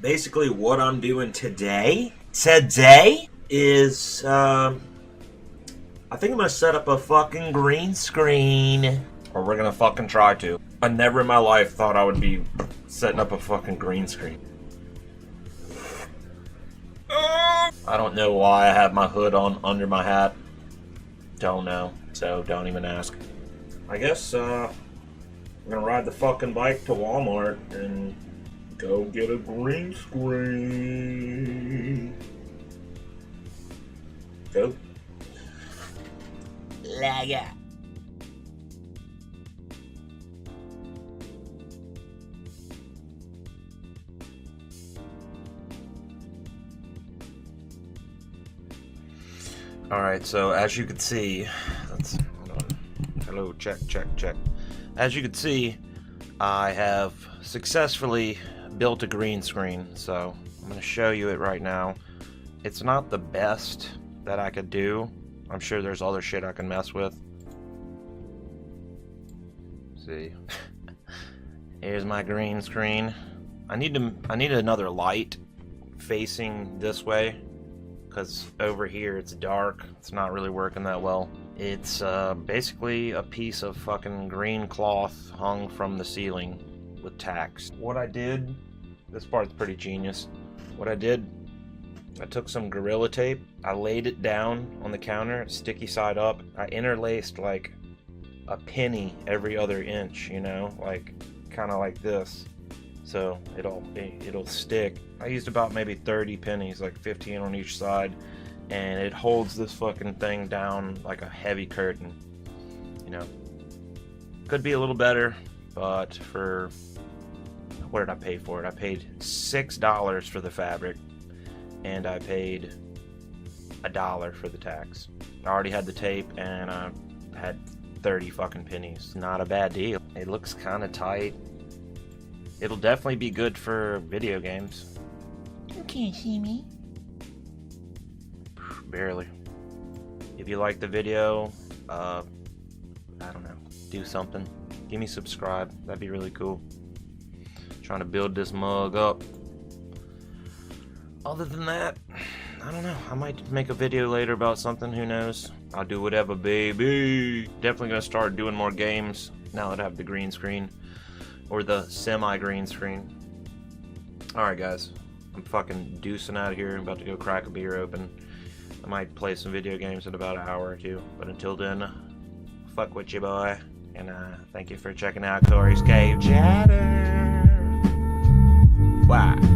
Basically, what I'm doing today is, I think I'm gonna set up a fucking green screen. Or we're gonna fucking try to. I never in my life thought I would be setting up a fucking green screen. I don't know why I have my hood on under my hat. Don't know, so don't even ask. I guess, I'm gonna ride the fucking bike to Walmart and go get a green screen. Go. Laga. Alright, so as you can see, hold on. Hello, check. As you can see, I have successfully built a green screen, so I'm going to show you it right now. It's not the best that I could do. I'm sure there's other shit I can mess with. See. Here's my green screen. I need another light facing this way, because over here it's dark. It's not really working that well. It's basically a piece of fucking green cloth hung from the ceiling with tacks. What I did, this part's pretty genius. What I did, I took some Gorilla Tape, I laid it down on the counter, sticky side up. I interlaced like a penny every other inch, you know, like kind of like this. So it'll stick. I used about maybe 30 pennies, like 15 on each side, and it holds this fucking thing down like a heavy curtain. You know, could be a little better, but for what did I pay for it? I paid $6 for the fabric, and I paid $1 for the tax. I already had the tape, and I had 30 fucking pennies. Not a bad deal. It looks kind of tight. It'll definitely be good for video games. You can't see me. Barely. If you like the video, I don't know, do something. Give me subscribe. That'd be really cool. Trying to build this mug up. Other than that, I don't know. I might make a video later about something. Who knows? I'll do whatever, baby. Definitely gonna start doing more games now that I have the green screen. Or the semi-green screen. Alright guys, I'm fucking deucing out of here. I'm about to go crack a beer open. I might play some video games in about an hour or two. But until then, fuck with you, boy. And thank you for checking out Corey's Cave Chatter. Bye.